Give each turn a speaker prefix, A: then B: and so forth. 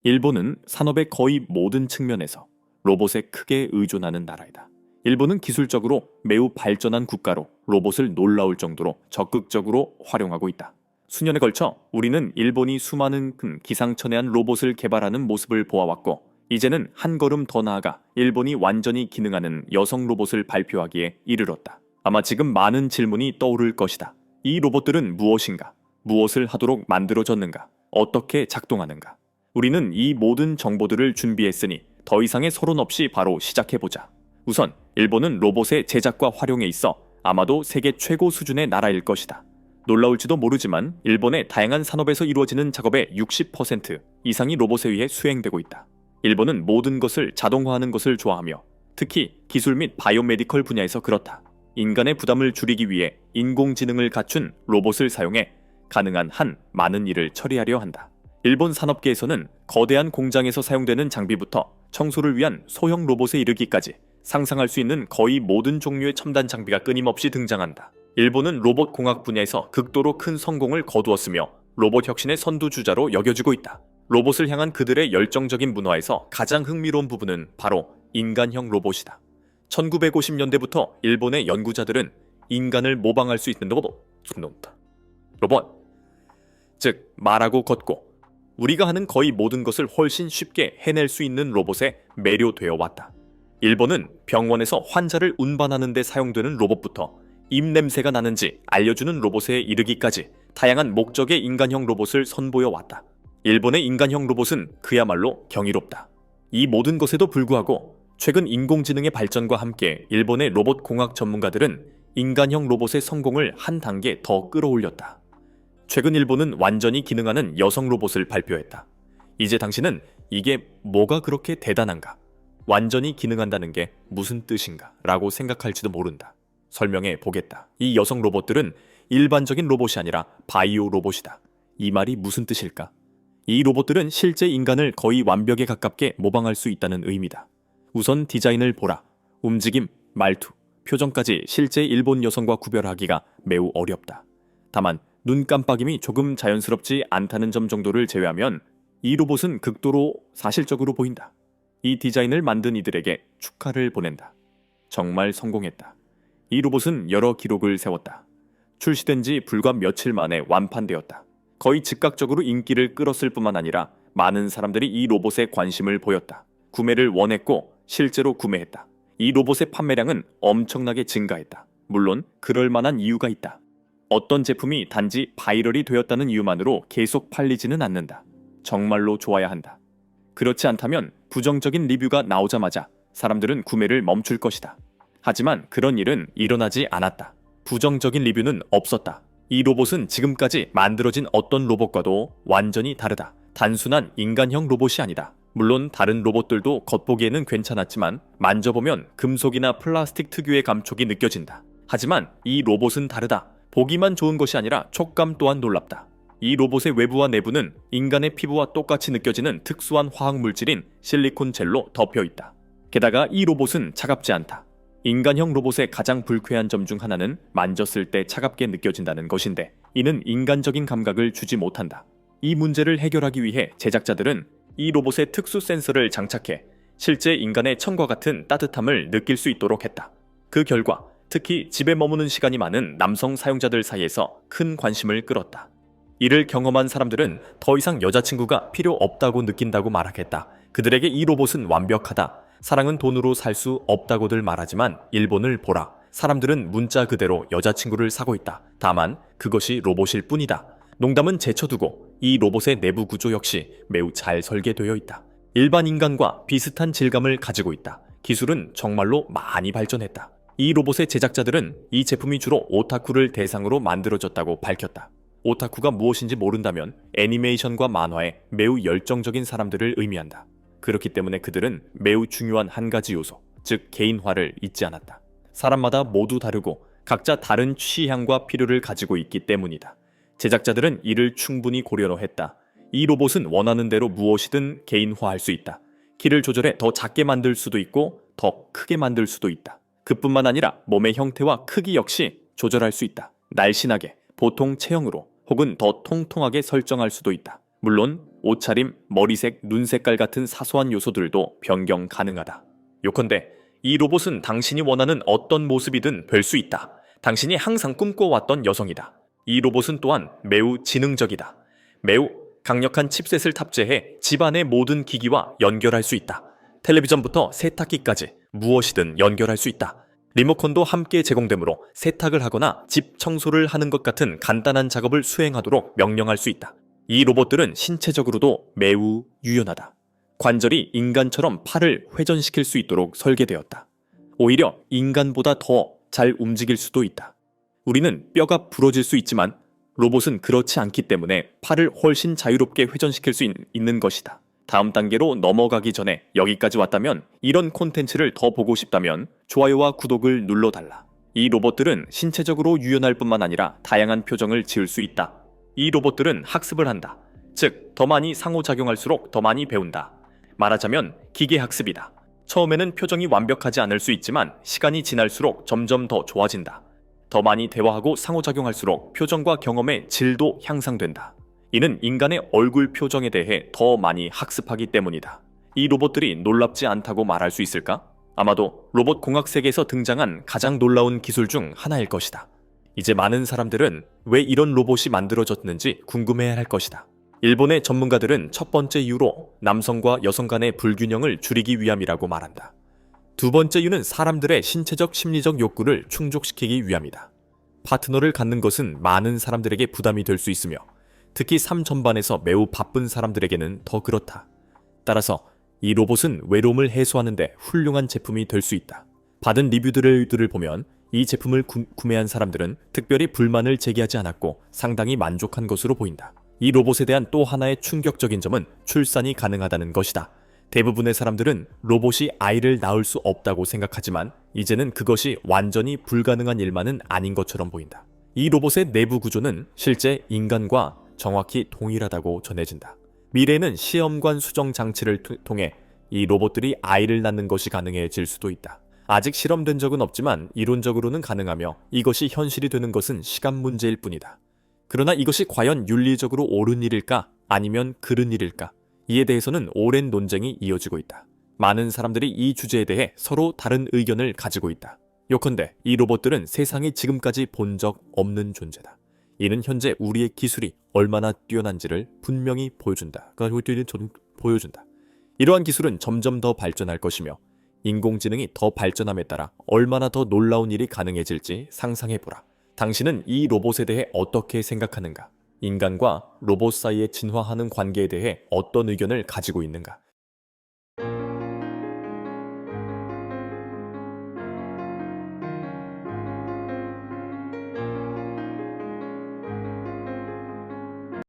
A: 일본은 산업의 거의 모든 측면에서 로봇에 크게 의존하는 나라이다. 일본은 기술적으로 매우 발전한 국가로 로봇을 놀라울 정도로 적극적으로 활용하고 있다. 수년에 걸쳐 우리는 일본이 수많은 기상천외한 로봇을 개발하는 모습을 보아왔고, 이제는 한 걸음 더 나아가 일본이 완전히 기능하는 여성 로봇을 발표하기에 이르렀다. 아마 지금 많은 질문이 떠오를 것이다. 이 로봇들은 무엇인가? 무엇을 하도록 만들어졌는가? 어떻게 작동하는가? 우리는 이 모든 정보들을 준비했으니 더 이상의 서론 없이 바로 시작해보자. 우선 일본은 로봇의 제작과 활용에 있어 아마도 세계 최고 수준의 나라일 것이다. 놀라울지도 모르지만 일본의 다양한 산업에서 이루어지는 작업의 60% 이상이 로봇에 의해 수행되고 있다. 일본은 모든 것을 자동화하는 것을 좋아하며 특히 기술 및 바이오메디컬 분야에서 그렇다. 인간의 부담을 줄이기 위해 인공지능을 갖춘 로봇을 사용해 가능한 한 많은 일을 처리하려 한다. 일본 산업계에서는 거대한 공장에서 사용되는 장비부터 청소를 위한 소형 로봇에 이르기까지 상상할 수 있는 거의 모든 종류의 첨단 장비가 끊임없이 등장한다. 일본은 로봇 공학 분야에서 극도로 큰 성공을 거두었으며 로봇 혁신의 선두주자로 여겨지고 있다. 로봇을 향한 그들의 열정적인 문화에서 가장 흥미로운 부분은 바로 인간형 로봇이다. 1950년대부터 일본의 연구자들은 인간을 모방할 수 있는 로봇, 즉 말하고 걷고 우리가 하는 거의 모든 것을 훨씬 쉽게 해낼 수 있는 로봇에 매료되어 왔다. 일본은 병원에서 환자를 운반하는 데 사용되는 로봇부터 입냄새가 나는지 알려주는 로봇에 이르기까지 다양한 목적의 인간형 로봇을 선보여 왔다. 일본의 인간형 로봇은 그야말로 경이롭다. 이 모든 것에도 불구하고 최근 인공지능의 발전과 함께 일본의 로봇 공학 전문가들은 인간형 로봇의 성공을 한 단계 더 끌어올렸다. 최근 일본은 완전히 기능하는 여성 로봇을 발표했다. 이제 당신은 이게 뭐가 그렇게 대단한가? 완전히 기능한다는 게 무슨 뜻인가? 라고 생각할지도 모른다. 설명해 보겠다. 이 여성 로봇들은 일반적인 로봇이 아니라 바이오 로봇이다. 이 말이 무슨 뜻일까? 이 로봇들은 실제 인간을 거의 완벽에 가깝게 모방할 수 있다는 의미다. 우선 디자인을 보라. 움직임, 말투, 표정까지 실제 일본 여성과 구별하기가 매우 어렵다. 다만 눈 깜빡임이 조금 자연스럽지 않다는 점 정도를 제외하면 이 로봇은 극도로 사실적으로 보인다. 이 디자인을 만든 이들에게 축하를 보낸다. 정말 성공했다. 이 로봇은 여러 기록을 세웠다. 출시된 지 불과 며칠 만에 완판되었다. 거의 즉각적으로 인기를 끌었을 뿐만 아니라 많은 사람들이 이 로봇에 관심을 보였다. 구매를 원했고 실제로 구매했다. 이 로봇의 판매량은 엄청나게 증가했다. 물론 그럴 만한 이유가 있다. 어떤 제품이 단지 바이럴이 되었다는 이유만으로 계속 팔리지는 않는다. 정말로 좋아야 한다. 그렇지 않다면 부정적인 리뷰가 나오자마자 사람들은 구매를 멈출 것이다. 하지만 그런 일은 일어나지 않았다. 부정적인 리뷰는 없었다. 이 로봇은 지금까지 만들어진 어떤 로봇과도 완전히 다르다. 단순한 인간형 로봇이 아니다. 물론 다른 로봇들도 겉보기에는 괜찮았지만 만져보면 금속이나 플라스틱 특유의 감촉이 느껴진다. 하지만 이 로봇은 다르다. 보기만 좋은 것이 아니라 촉감 또한 놀랍다. 이 로봇의 외부와 내부는 인간의 피부와 똑같이 느껴지는 특수한 화학 물질인 실리콘 젤로 덮여 있다. 게다가 이 로봇은 차갑지 않다. 인간형 로봇의 가장 불쾌한 점 중 하나는 만졌을 때 차갑게 느껴진다는 것인데, 이는 인간적인 감각을 주지 못한다. 이 문제를 해결하기 위해 제작자들은 이 로봇에 특수 센서를 장착해 실제 인간의 청과 같은 따뜻함을 느낄 수 있도록 했다. 그 결과 특히 집에 머무는 시간이 많은 남성 사용자들 사이에서 큰 관심을 끌었다. 이를 경험한 사람들은 더 이상 여자친구가 필요 없다고 느낀다고 말하겠다. 그들에게 이 로봇은 완벽하다. 사랑은 돈으로 살 수 없다고들 말하지만 일본을 보라. 사람들은 문자 그대로 여자친구를 사고 있다. 다만 그것이 로봇일 뿐이다. 농담은 제쳐두고 이 로봇의 내부 구조 역시 매우 잘 설계되어 있다. 일반 인간과 비슷한 질감을 가지고 있다. 기술은 정말로 많이 발전했다. 이 로봇의 제작자들은 이 제품이 주로 오타쿠를 대상으로 만들어졌다고 밝혔다. 오타쿠가 무엇인지 모른다면 애니메이션과 만화에 매우 열정적인 사람들을 의미한다. 그렇기 때문에 그들은 매우 중요한 한 가지 요소, 즉 개인화를 잊지 않았다. 사람마다 모두 다르고 각자 다른 취향과 필요를 가지고 있기 때문이다. 제작자들은 이를 충분히 고려로 했다. 이 로봇은 원하는 대로 무엇이든 개인화할 수 있다. 키를 조절해 더 작게 만들 수도 있고 더 크게 만들 수도 있다. 그뿐만 아니라 몸의 형태와 크기 역시 조절할 수 있다. 날씬하게, 보통 체형으로 혹은 더 통통하게 설정할 수도 있다. 물론 옷차림, 머리색, 눈색깔 같은 사소한 요소들도 변경 가능하다. 요컨대 이 로봇은 당신이 원하는 어떤 모습이든 될 수 있다. 당신이 항상 꿈꿔왔던 여성이다. 이 로봇은 또한 매우 지능적이다. 매우 강력한 칩셋을 탑재해 집안의 모든 기기와 연결할 수 있다. 텔레비전부터 세탁기까지 무엇이든 연결할 수 있다. 리모컨도 함께 제공되므로 세탁을 하거나 집 청소를 하는 것 같은 간단한 작업을 수행하도록 명령할 수 있다. 이 로봇들은 신체적으로도 매우 유연하다. 관절이 인간처럼 팔을 회전시킬 수 있도록 설계되었다. 오히려 인간보다 더 잘 움직일 수도 있다. 우리는 뼈가 부러질 수 있지만 로봇은 그렇지 않기 때문에 팔을 훨씬 자유롭게 회전시킬 수 있는 것이다. 다음 단계로 넘어가기 전에 여기까지 왔다면, 이런 콘텐츠를 더 보고 싶다면 좋아요와 구독을 눌러달라. 이 로봇들은 신체적으로 유연할 뿐만 아니라 다양한 표정을 지을 수 있다. 이 로봇들은 학습을 한다. 즉, 더 많이 상호작용할수록 더 많이 배운다. 말하자면 기계학습이다. 처음에는 표정이 완벽하지 않을 수 있지만 시간이 지날수록 점점 더 좋아진다. 더 많이 대화하고 상호작용할수록 표정과 경험의 질도 향상된다. 이는 인간의 얼굴 표정에 대해 더 많이 학습하기 때문이다. 이 로봇들이 놀랍지 않다고 말할 수 있을까? 아마도 로봇 공학 세계에서 등장한 가장 놀라운 기술 중 하나일 것이다. 이제 많은 사람들은 왜 이런 로봇이 만들어졌는지 궁금해할 것이다. 일본의 전문가들은 첫 번째 이유로 남성과 여성 간의 불균형을 줄이기 위함이라고 말한다. 두 번째 이유는 사람들의 신체적 심리적 욕구를 충족시키기 위함이다. 파트너를 갖는 것은 많은 사람들에게 부담이 될 수 있으며 특히 삶 전반에서 매우 바쁜 사람들에게는 더 그렇다. 따라서 이 로봇은 외로움을 해소하는 데 훌륭한 제품이 될 수 있다. 받은 리뷰들을 보면 이 제품을 구매한 사람들은 특별히 불만을 제기하지 않았고 상당히 만족한 것으로 보인다. 이 로봇에 대한 또 하나의 충격적인 점은 출산이 가능하다는 것이다. 대부분의 사람들은 로봇이 아이를 낳을 수 없다고 생각하지만 이제는 그것이 완전히 불가능한 일만은 아닌 것처럼 보인다. 이 로봇의 내부 구조는 실제 인간과 정확히 동일하다고 전해진다. 미래에는 시험관 수정 장치를 통해 이 로봇들이 아이를 낳는 것이 가능해질 수도 있다. 아직 실험된 적은 없지만 이론적으로는 가능하며 이것이 현실이 되는 것은 시간 문제일 뿐이다. 그러나 이것이 과연 윤리적으로 옳은 일일까 아니면 그른 일일까? 이에 대해서는 오랜 논쟁이 이어지고 있다. 많은 사람들이 이 주제에 대해 서로 다른 의견을 가지고 있다. 요컨대 이 로봇들은 세상에 지금까지 본 적 없는 존재다. 이는 현재 우리의 기술이 얼마나 뛰어난지를 분명히 보여준다. 이러한 기술은 점점 더 발전할 것이며 인공지능이 더 발전함에 따라 얼마나 더 놀라운 일이 가능해질지 상상해보라. 당신은 이 로봇에 대해 어떻게 생각하는가? 인간과 로봇 사이에 진화하는 관계에 대해 어떤 의견을 가지고 있는가?